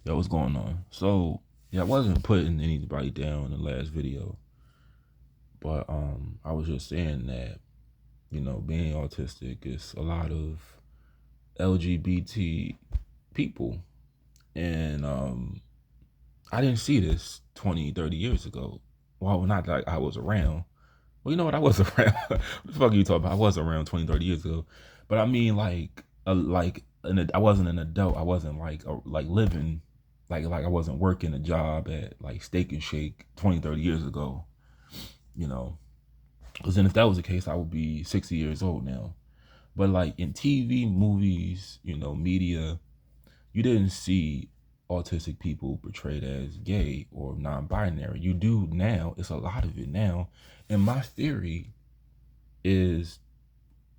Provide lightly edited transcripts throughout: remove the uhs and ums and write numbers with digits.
Yo, what's going on? So, yeah, I wasn't putting anybody down in the last video, but I was just saying that, being autistic is a lot of LGBT people. And I didn't see this 20, 30 years ago. Well, not like I was around. Well, you know what? I was around. What the fuck are you talking about? I was around 20, 30 years ago. But I mean, I wasn't an adult. I wasn't like living, like I wasn't working a job at like Steak and Shake 20, 30 years ago, you know. Because then if that was the case, I would be 60 years old now. But like in TV, movies, media, you didn't see autistic people portrayed as gay or non-binary. You do now. It's a lot of it now. And my theory is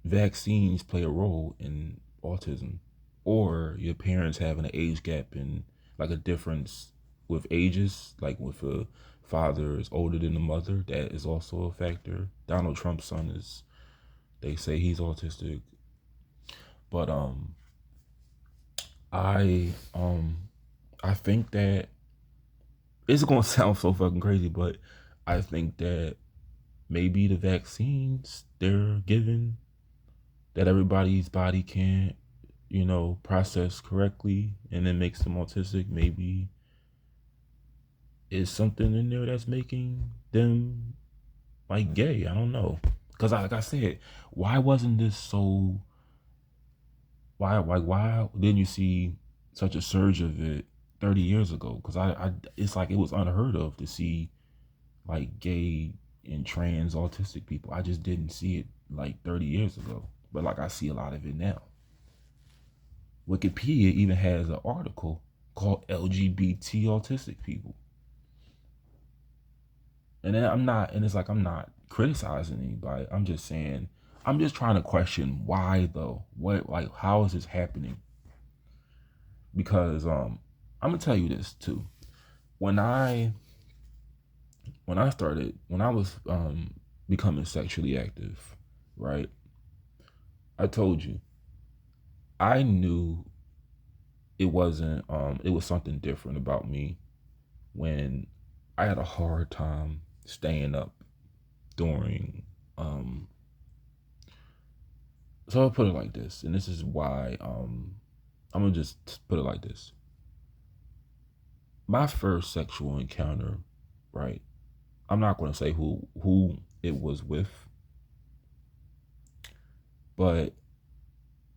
vaccines play a role in autism, or your parents having an age gap and like a difference with ages, like with a father is older than the mother. That is also a factor. Donald Trump's son is, they say he's autistic. But I um I think that it's gonna sound so fucking crazy, but I think that maybe the vaccines they're given that everybody's body can't, process correctly and then makes them autistic, maybe is something in there that's making them like gay. I don't know. Cause like I said, why wasn't this so why didn't you see such a surge of it 30 years ago? Cause I it's like it was unheard of to see like gay and trans autistic people. I just didn't see it like 30 years ago. But like I see a lot of it now. Wikipedia even has an article called LGBT autistic people. And then it's like I'm not criticizing anybody. I'm just saying, I'm just trying to question why though. What, like, how is this happening? Because I'm gonna tell you this too. When I when I was becoming sexually active, right? I told you I knew it was something different about me when I had a hard time staying up during so I'll put it like this, and this is why I'm gonna just put it like this. My first sexual encounter, right? I'm not gonna say who it was with, but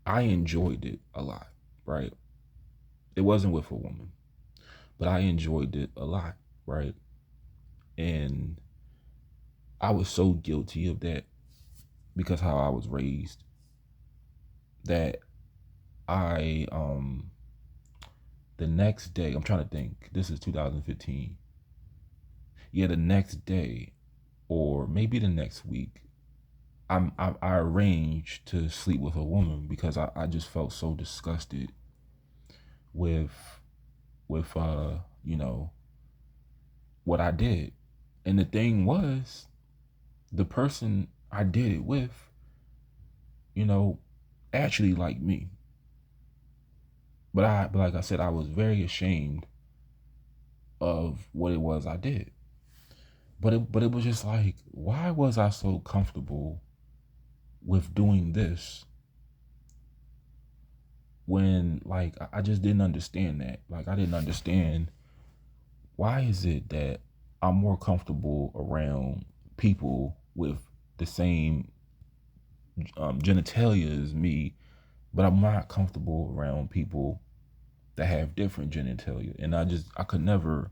I enjoyed it a lot, right? It wasn't with a woman, but I enjoyed it a lot, right? And I was so guilty of that because how I was raised that I the next day, I'm trying to think, this is 2015. Yeah, the next day or maybe the next week, I arranged to sleep with a woman because I just felt so disgusted with with what I did. And the thing was, the person I did it with, you know, actually liked me. But like I said, I was very ashamed of what it was I did. But it was just like, why was I so comfortable with doing this when like I just didn't understand that. Like I didn't understand why is it that I'm more comfortable around people with the same genitalia as me, but I'm not comfortable around people that have different genitalia. And I could never,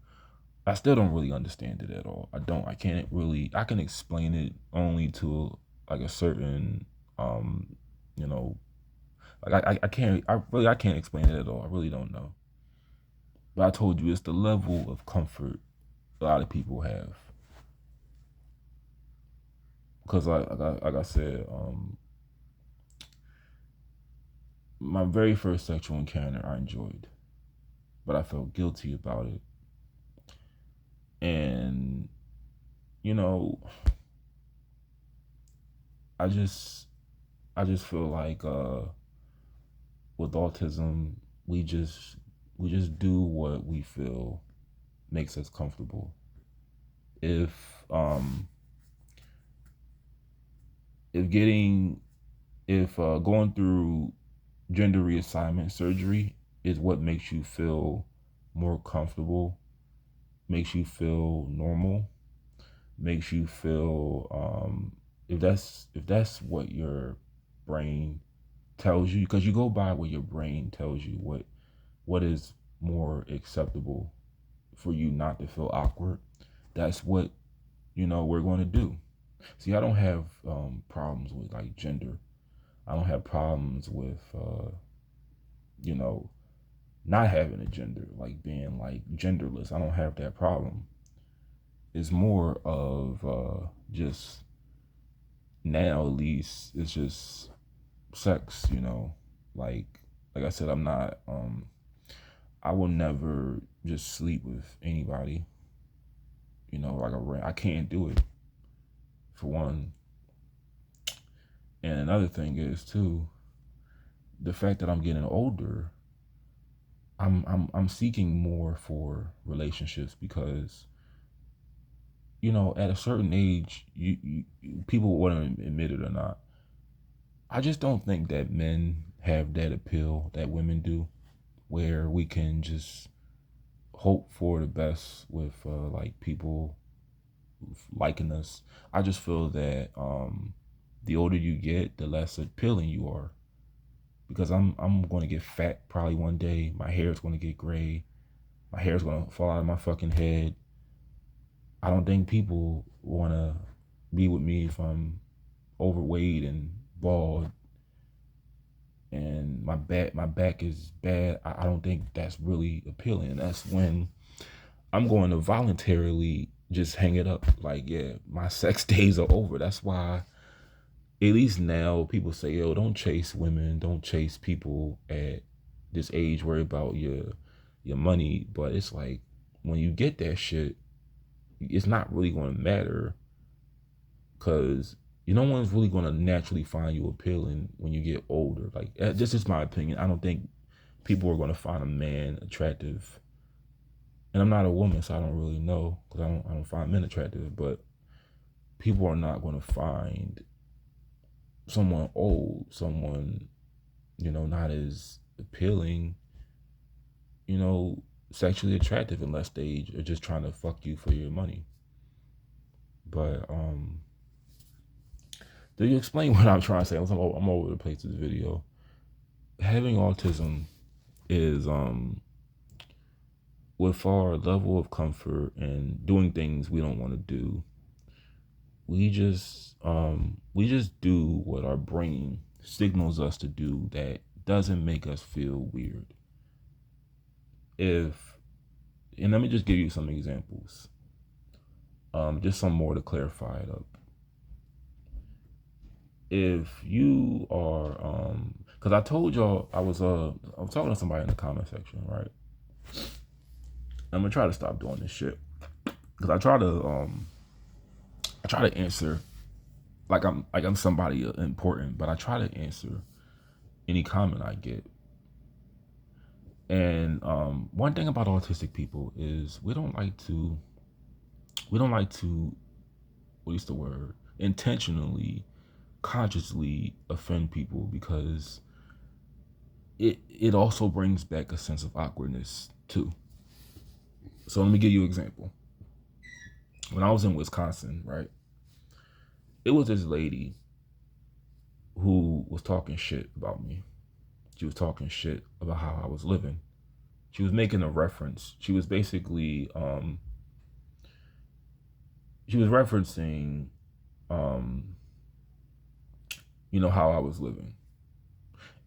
I still don't really understand it at all. I can't really, I can explain it only to like a certain, um, you know, like I can't explain it at all. I really don't know. But I told you it's the level of comfort a lot of people have. Because like I said, my very first sexual encounter I enjoyed, but I felt guilty about it. And you know, I just I just feel like with autism, we just We just do what we feel makes us comfortable. If um if getting if going through gender reassignment surgery is what makes you feel more comfortable, makes you feel normal, makes you feel if that's what your brain tells you, because you go by what your brain tells you, what is more acceptable for you not to feel awkward, that's what we're going to do. See, I don't have problems with like gender. I don't have problems with you know not having a gender, like being like genderless. I don't have that problem. It's more of just now, at least, it's just sex, like like I said, I'm not I will never just sleep with anybody, like I can't do it, for one. And another thing is too, the fact that I'm getting older, I'm seeking more for relationships, because at a certain age, people want to admit it or not, I just don't think that men have that appeal that women do, where we can just hope for the best with like people liking us. I just feel that the older you get, the less appealing you are, because I'm going to get fat probably one day. My hair is going to get gray. My hair is going to fall out of my fucking head. I don't think people want to be with me if I'm overweight and bald and my back is bad. I don't think that's really appealing. And that's when I'm going to voluntarily just hang it up. Like, yeah, my sex days are over. That's why, at least now, people say, yo, don't chase women, don't chase people at this age, worry about your money. But it's like, when you get that shit, it's not really going to matter, because no one's really going to naturally find you appealing when you get older. Like, this is my opinion. I don't think people are going to find a man attractive, and I'm not a woman, so I don't really know, because I don't find men attractive. But people are not going to find someone old, someone not as appealing, you know, sexually attractive, unless they are just trying to fuck you for your money. But do you explain what I'm trying to say? I'm over the place with this video. Having autism is with our level of comfort and doing things we don't want to do, we just do what our brain signals us to do, that doesn't make us feel weird. If And let me just give you some examples, just some more to clarify it up. If you are because I told y'all, I was talking to somebody in the comment section, right? I'm gonna try to stop doing this shit, because I try to answer like I'm somebody important, but I try to answer any comment I get. And one thing about autistic people is we don't like to what is the word, intentionally, consciously offend people, because it also brings back a sense of awkwardness too. So let me give you an example. When I was in Wisconsin, right, it was this lady who was talking shit about me. She was talking shit about how I was living. She was making a reference. She was basically she was referencing um how I was living.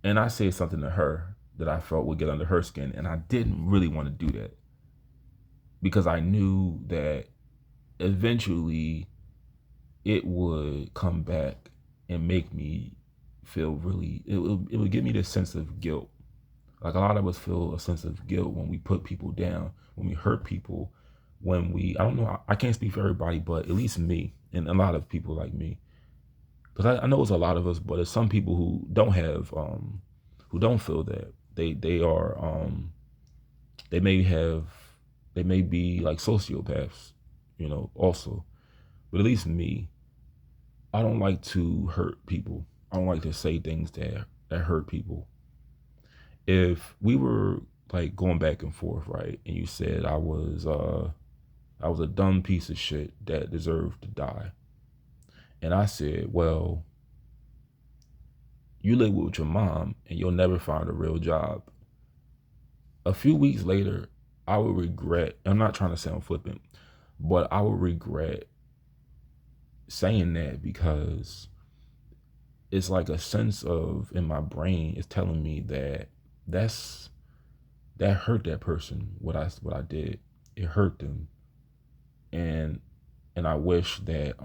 And I said something to her that I felt would get under her skin, and I didn't really want to do that, because I knew that eventually it would come back and make me feel really, it would give me this sense of guilt. Like, a lot of us feel a sense of guilt when we put people down, when we hurt people, when I don't know, I can't speak for everybody, but at least me and a lot of people like me, because I know it's a lot of us, but it's some people who don't feel that they are They may have, they may be like sociopaths, also. But at least me, I don't like to hurt people. I don't like to say things that hurt people. If we were like going back and forth, right, and you said I was a dumb piece of shit that deserved to die, and I said, well, you live with your mom and you'll never find a real job. A few weeks later, I would regret, I'm not trying to sound flippant, but I would regret saying that because it's like a sense of in my brain is telling me that that's that hurt that person what I did. It hurt them. And I wish that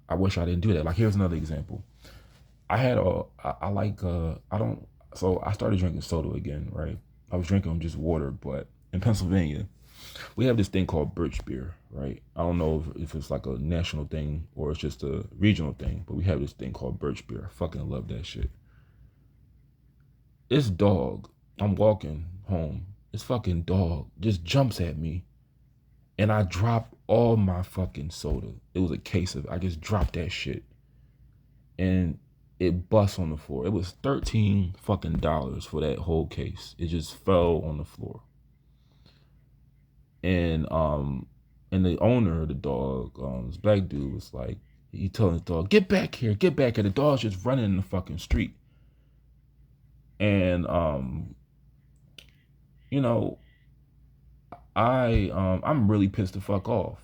I wish I didn't do that. Like here's another example. I like I don't so I started drinking soda again, right? I was drinking just water, but in Pennsylvania, we have this thing called birch beer, right? I don't know if it's like a national thing or it's just a regional thing, but we have this thing called birch beer. I fucking love that shit. This dog, I'm walking home. This fucking dog just jumps at me and I dropped all my fucking soda. It was a case of I just dropped that shit and it busts on the floor. It was $13 fucking dollars for that whole case. It just fell on the floor. And the owner of the dog, this black dude was like, he told his dog, get back here, get back here. The dog's just running in the fucking street. And you know, I'm really pissed the fuck off.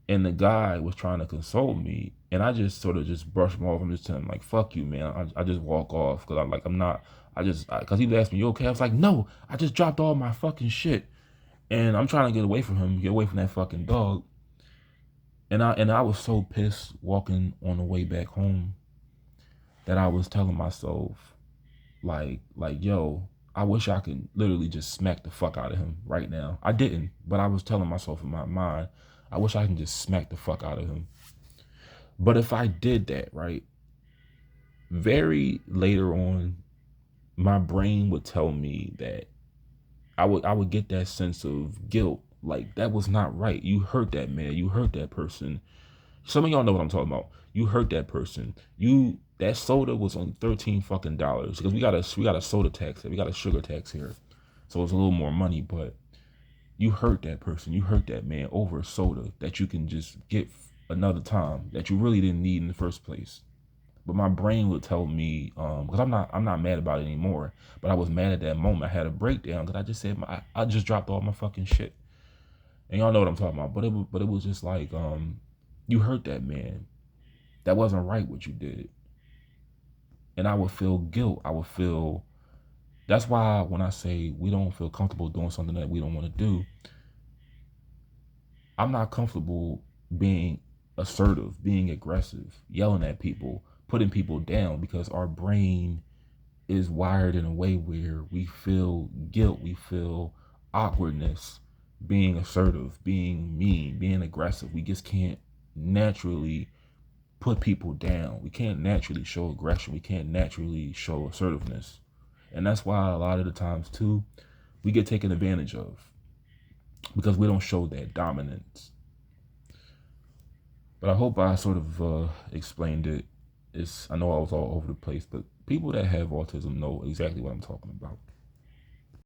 And the guy was trying to console me, and I just sort of just brushed him off. I'm just telling him like, "Fuck you, man." I just walk off because I'm not. Because he asked me, "You okay?" I was like, "No, I just dropped all my fucking shit," and I'm trying to get away from him, get away from that fucking dog. And I was so pissed walking on the way back home that I was telling myself, yo, I wish I could literally just smack the fuck out of him right now. I didn't, but I was telling myself in my mind, I wish I can just smack the fuck out of him. But if I did that, right, very later on, my brain would tell me that I would get that sense of guilt. Like that was not right. You hurt that man. You hurt that person. Some of y'all know what I'm talking about. You hurt that person. That soda was on $13 fucking dollars because we got a soda tax here. We got a sugar tax here, so it's a little more money. But you hurt that person. You hurt that man over a soda that you can just get another time that you really didn't need in the first place. But my brain would tell me, because I'm not mad about it anymore. But I was mad at that moment. I had a breakdown because I just said I just dropped all my fucking shit, and y'all know what I'm talking about. But it was just like, you hurt that man. That wasn't right what you did, and I would feel guilt. I would feel. That's why when I say we don't feel comfortable doing something that we don't want to do, I'm not comfortable being assertive, being aggressive, yelling at people, putting people down because our brain is wired in a way where we feel guilt, we feel awkwardness, being assertive, being mean, being aggressive. We just can't naturally put people down. We can't naturally show aggression. We can't naturally show assertiveness. And that's why a lot of the times too, we get taken advantage of because we don't show that dominance. But I hope I sort of explained it. I know I was all over the place, but people that have autism know exactly what I'm talking about.